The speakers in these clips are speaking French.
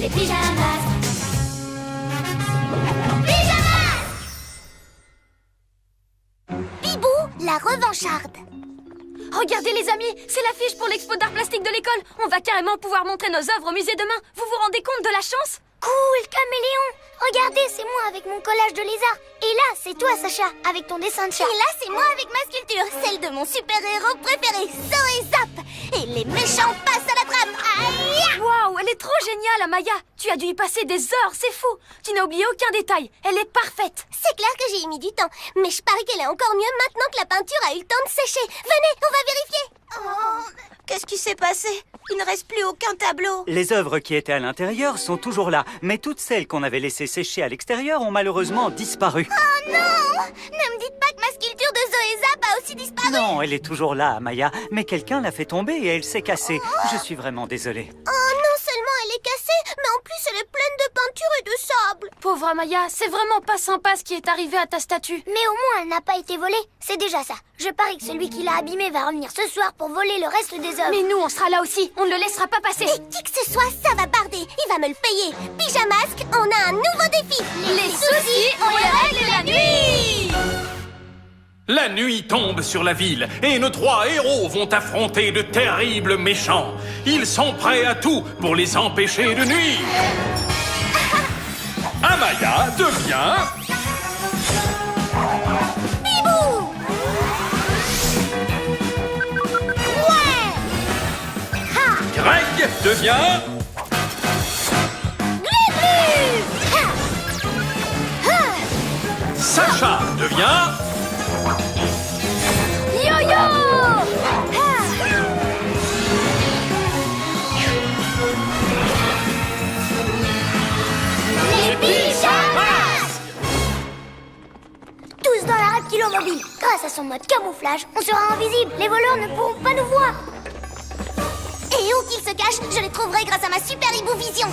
les pyjamas. Pyjamas! Bibou, la revancharde. Regardez les amis, c'est l'affiche pour l'expo d'art plastique de l'école. On va carrément pouvoir montrer nos œuvres au musée demain. Vous vous rendez compte de la chance? Cool, caméléon. Regardez, c'est moi avec mon collage de lézard. Et là, c'est toi, Sacha, avec ton dessin de chat. Et là, c'est moi avec ma sculpture, celle de mon super-héros préféré, Zoé Zap. Et les méchants passent à la trappe. Aïe! Waouh, elle est trop géniale, Amaya. Tu as dû y passer des heures, c'est fou. Tu n'as oublié aucun détail. Elle est parfaite. C'est clair que j'ai y mis du temps, mais je parie qu'elle est encore mieux maintenant que la peinture a eu le temps de sécher. Venez, on va vérifier. Qu'est-ce qui s'est passé? Il ne reste plus aucun tableau. Les œuvres qui étaient à l'intérieur sont toujours là, mais toutes celles qu'on avait laissées sécher à l'extérieur ont malheureusement disparu. Oh non! Ne me dites pas que ma sculpture de Zoé Zap a aussi disparu. Non, elle est toujours là, Amaya, mais quelqu'un l'a fait tomber et elle s'est cassée. Je suis vraiment désolé. Oh, non seulement elle est cassée, mais en plus elle est pleine de peinture et de sable. Pauvre Amaya, c'est vraiment pas sympa ce qui est arrivé à ta statue. Mais au moins, elle n'a pas été volée. C'est déjà ça. Je parie que celui qui l'a abîmée va revenir ce soir pour voler le reste des œuvres. Mais nous, on sera là aussi. On ne le laissera pas passer. Et qui que ce soit, ça va barder. Il va me le payer. Pyjamasque, on a un nouveau défi. Les soucis, on les règle la nuit. La nuit tombe sur la ville et nos trois héros vont affronter de terribles méchants. Ils sont prêts à tout pour les empêcher de nuire. Amaya devient... Bibou! Ouais! Greg devient... Sacha devient... Yo-yo! Les pyjamas! Tous dans la reptilomobile. Grâce à son mode camouflage, on sera invisible. Les voleurs ne pourront pas nous voir. Et où qu'ils se cachent, je les trouverai grâce à ma super hibou vision.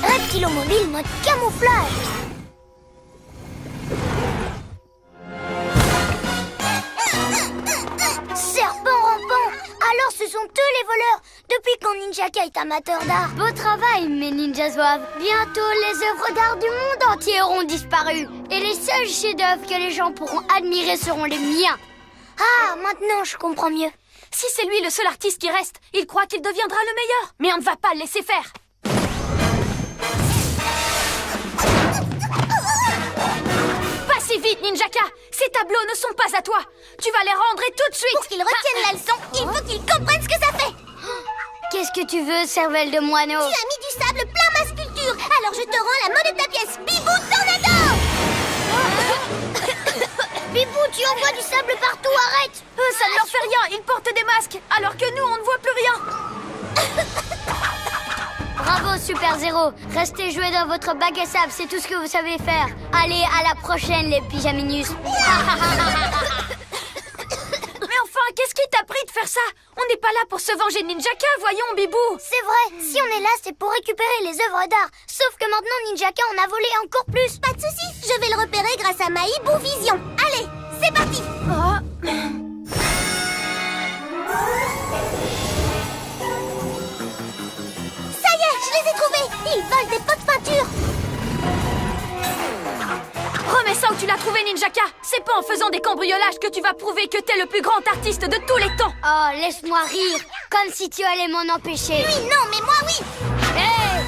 Reptilomobile mode camouflage. Serpent rampant. Alors ce sont eux les voleurs. Depuis quand Ninjaka est amateur d'art. Beau travail, mes ninjas zouaves. Bientôt, les œuvres d'art du monde entier auront disparu. Et les seuls chefs-d'œuvre que les gens pourront admirer seront les miens. Ah, maintenant je comprends mieux. Si c'est lui le seul artiste qui reste, il croit qu'il deviendra le meilleur. Mais on ne va pas le laisser faire. Pas si vite, Ninjaka. Ces tableaux ne sont pas à toi. Tu vas les rendre et tout de suite. Pour qu'ils retiennent la leçon, il faut qu'ils comprennent ce que ça fait. Qu'est-ce que tu veux, cervelle de moineau? Tu as mis du sable plein ma sculpture, alors je te rends la monnaie de ta pièce. Bibou Tornado! Bibou, tu envoies du sable partout, arrête. Ça ne leur fait rien. Ils portent des masques. Alors que nous, on ne voit plus rien. Bravo, Super Zéro. Restez jouer dans votre bac à sable, c'est tout ce que vous savez faire. Allez, à la prochaine, les pyjaminus. Mais enfin, qu'est-ce qui t'a pris de faire ça? On n'est pas là pour se venger de Ninjaka, voyons, Bibou. C'est vrai, si on est là, c'est pour récupérer les œuvres d'art. Sauf que maintenant, Ninjaka en a volé encore plus. Pas de soucis, je vais le repérer grâce à ma hibou vision. Allez, c'est parti! Ça y est, je les ai trouvés! Ils volent des pots de peinture! Remets ça où tu l'as trouvé, Ninjaka. C'est pas en faisant des cambriolages que tu vas prouver que t'es le plus grand artiste de tous les temps. Oh, laisse-moi rire, comme si tu allais m'en empêcher. Lui non, mais moi oui! Hey!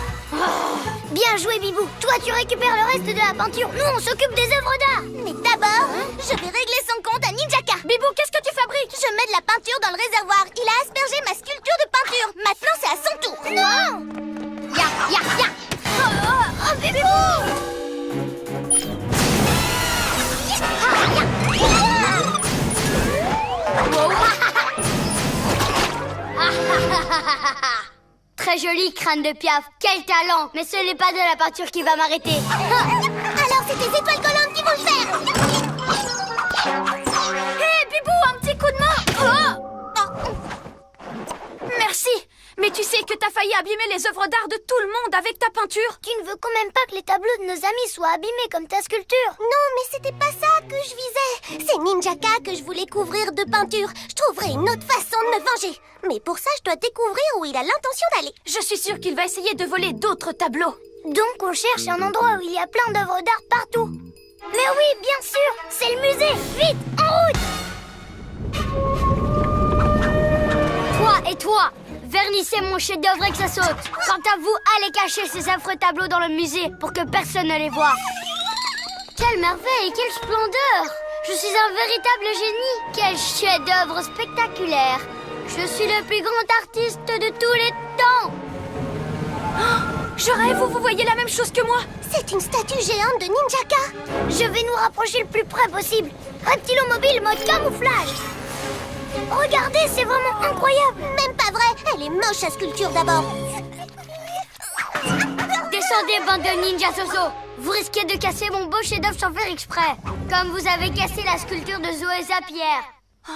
Bien joué, Bibou. Toi, tu récupères le reste de la peinture. Nous, on s'occupe des œuvres d'art. Mais d'abord, je vais régler son compte à Ninjaka. Bibou, qu'est-ce que tu fabriques? Je mets de la peinture dans le réservoir. Il a aspergé ma sculpture de peinture. Maintenant, c'est à son tour. Non! Ya, ya, ya. Oh, Bibou! Très joli, crâne de Piaf. Quel talent! Mais ce n'est pas de la peinture qui va m'arrêter. Alors, c'est tes étoiles collantes qui vont le faire. Hé, Bibou, un petit coup de main. Merci. Mais tu sais que t'as failli abîmer les œuvres d'art de tout le monde avec ta peinture. Tu ne veux quand même pas que les tableaux de nos amis soient abîmés comme ta sculpture. Non, mais c'était pas ça que je visais. C'est Ninjaka que je voulais couvrir de peinture. Je trouverai une autre façon de me venger. Mais pour ça, je dois découvrir où il a l'intention d'aller. Je suis sûre qu'il va essayer de voler d'autres tableaux. Donc on cherche un endroit où il y a plein d'œuvres d'art partout. Mais oui, bien sûr, c'est le musée. Vite, en route! Toi et toi, vernissez mon chef-d'œuvre et que ça saute. Quant à vous, allez cacher ces affreux tableaux dans le musée pour que personne ne les voie. Quelle merveille, quelle splendeur! Je suis un véritable génie. Quel chef-d'œuvre spectaculaire. Je suis le plus grand artiste de tous les temps. Je rêve, vous voyez la même chose que moi. C'est une statue géante de Ninjaka. Je vais nous rapprocher le plus près possible. Reptilomobile mode camouflage. Regardez, c'est vraiment incroyable. Même pas vrai, elle est moche sa sculpture d'abord. Descendez, bande de ninjas Soso. Vous risquez de casser mon beau chef-d'œuvre sans faire exprès. Comme vous avez cassé la sculpture de Zoé Zapierre.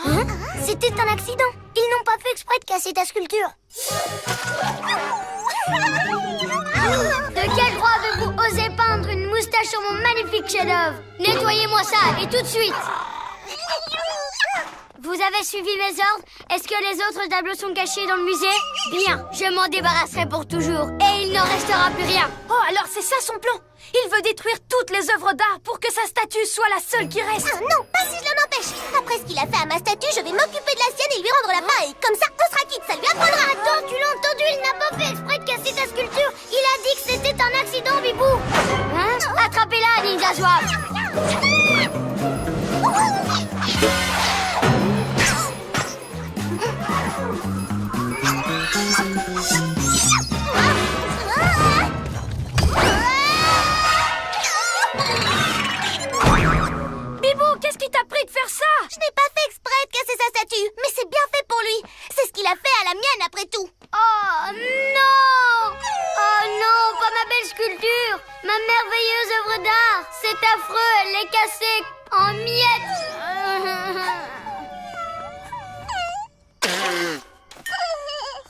Hein? C'était un accident. Ils n'ont pas fait exprès de casser ta sculpture. De quel droit avez-vous osé peindre une moustache sur mon magnifique chef-d'œuvre? Nettoyez-moi ça, et tout de suite. Vous avez suivi mes ordres? Est-ce que les autres tableaux sont cachés dans le musée? Bien, je m'en débarrasserai pour toujours, et il n'en restera plus rien. Oh, alors c'est ça son plan. Il veut détruire toutes les œuvres d'art pour que sa statue soit la seule qui reste. Ah non, pas si je l'en empêche. Après ce qu'il a fait à ma statue, je vais m'occuper de la sienne et lui rendre la pareille. Comme ça, on sera quitte, ça lui apprendra. Attends, tu l'as entendu, il n'a pas fait exprès de casser ta sculpture. Il a dit que c'était un accident, Bibou. Hein? Attrapez-la, Ninja Zouave. Bibou, qu'est-ce qui t'a pris de faire ça? Je n'ai pas fait exprès de casser sa statue, mais c'est bien fait pour lui. C'est ce qu'il a fait à la mienne après tout. Oh non! Oh non, pas ma belle sculpture! Ma merveilleuse œuvre d'art! C'est affreux, elle l'est cassée en miettes!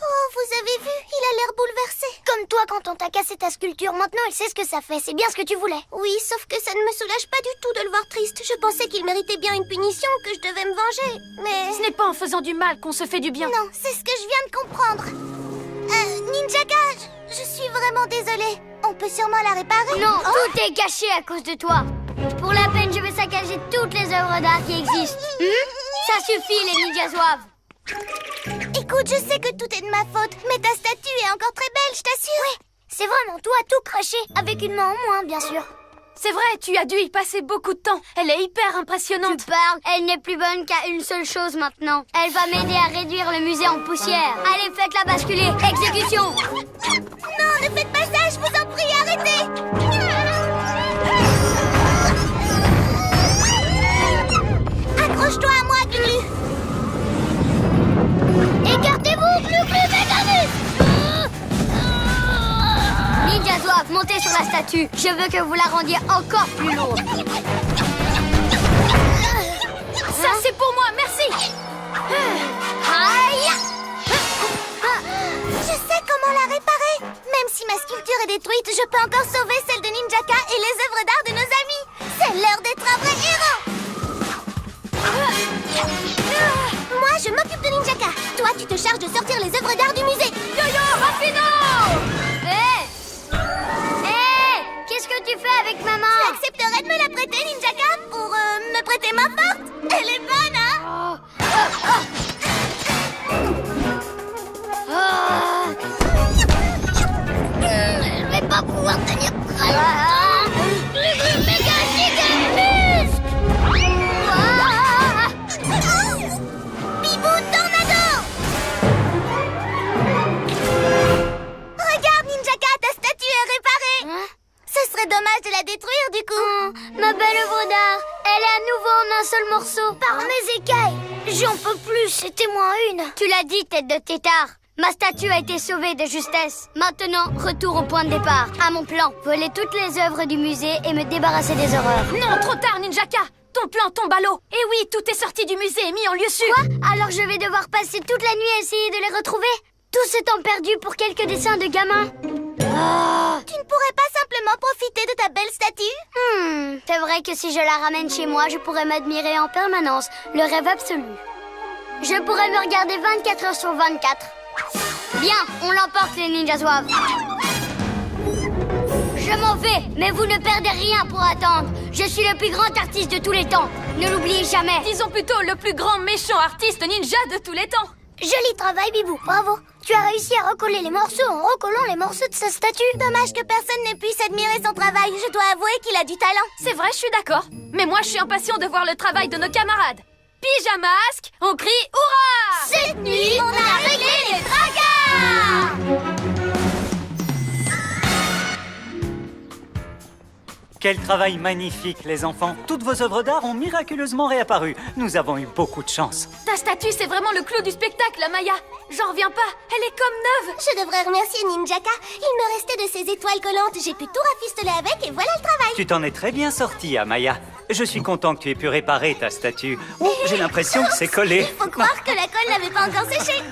Oh, vous avez vu, il a l'air bouleversé. Comme toi quand on t'a cassé ta sculpture, maintenant il sait ce que ça fait. C'est bien ce que tu voulais. Oui, sauf que ça ne me soulage pas du tout de le voir triste. Je pensais qu'il méritait bien une punition, que je devais me venger, mais... Ce n'est pas en faisant du mal qu'on se fait du bien. Non, c'est ce que je viens de comprendre. Ninjaka, je suis vraiment désolée. On peut sûrement la réparer. Non, tout est caché à cause de toi! Pour la peine, je vais saccager toutes les œuvres d'art qui existent. Ça suffit, les ninjas zouaves! Écoute, je sais que tout est de ma faute, mais ta statue est encore très belle, je t'assure. Ouais, c'est vraiment toi tout craché, avec une main en moins, bien sûr. C'est vrai, tu as dû y passer beaucoup de temps. Elle est hyper impressionnante. Tu parles, elle n'est plus bonne qu'à une seule chose maintenant. Elle va m'aider à réduire le musée en poussière. Allez, faites-la basculer. Exécution! Non, ne faites pas ça, je vous en prie, arrêtez. Accroche-toi à moi, Glu. Écartez-vous, Glu, Méganus! Ninja Zouave, montez sur la statue. Je veux que vous la rendiez encore plus lourde. Ça, c'est pour moi, merci. Aïe! Je sais comment la réparer. Même si ma sculpture est détruite, je peux encore sauver celle de Ninjaka et les œuvres d'art de nos amis. C'est l'heure d'être un vrai héros. Moi, je m'occupe de Ninjaka. Toi, tu te charges de sortir les œuvres d'art du musée. Yo-yo, rapido! Qu'est-ce que tu fais avec ma main? Tu accepterais de me la prêter, Ninjaka, pour me prêter ma forte? Elle est bonne, hein? Je vais pas pouvoir tenir très longtemps. Méga giga muscle. Bibou Tornado! Regarde, Ninjaka, ta statue est réparée. Ce serait dommage de la détruire, du coup. Ma belle œuvre d'art, elle est à nouveau en un seul morceau. Par mes écailles, j'en peux plus, c'était moins une. Tu l'as dit, tête de tétard. Ma statue a été sauvée de justesse. Maintenant, retour au point de départ. À mon plan, voler toutes les œuvres du musée et me débarrasser des horreurs. Non, trop tard, Ninjaka. Ton plan tombe à l'eau. Et oui, tout est sorti du musée et mis en lieu sûr. Quoi? Alors je vais devoir passer toute la nuit à essayer de les retrouver? Tout ce temps perdu pour quelques dessins de gamins. Tu ne pourrais pas simplement profiter de ta belle statue? C'est vrai que si je la ramène chez moi, je pourrais m'admirer en permanence. Le rêve absolu. Je pourrais me regarder 24 heures sur 24. Bien, on l'emporte les ninjas zouaves. Je m'en vais, mais vous ne perdez rien pour attendre. Je suis le plus grand artiste de tous les temps. Ne l'oubliez jamais. Disons plutôt le plus grand méchant artiste ninja de tous les temps. Joli travail, Bibou, bravo. Tu as réussi à recoller les morceaux en recollant les morceaux de sa statue. Dommage que personne ne puisse admirer son travail. Je dois avouer qu'il a du talent. C'est vrai, je suis d'accord. Mais moi, je suis impatient de voir le travail de nos camarades. Pyjamasque, on crie hurrah! Cette nuit, on a réglé les tracas! Quel travail magnifique, les enfants. Toutes vos œuvres d'art ont miraculeusement réapparu. Nous avons eu beaucoup de chance. Ta statue, c'est vraiment le clou du spectacle, Maya. J'en reviens pas, elle est comme neuve. Je devrais remercier Ninjaka. Il me restait de ces étoiles collantes. J'ai pu tout rafistoler avec et voilà le travail. Tu t'en es très bien sortie, Amaya. Je suis content que tu aies pu réparer ta statue. Oh, j'ai l'impression que c'est collé. Faut croire que la colle n'avait pas encore séché.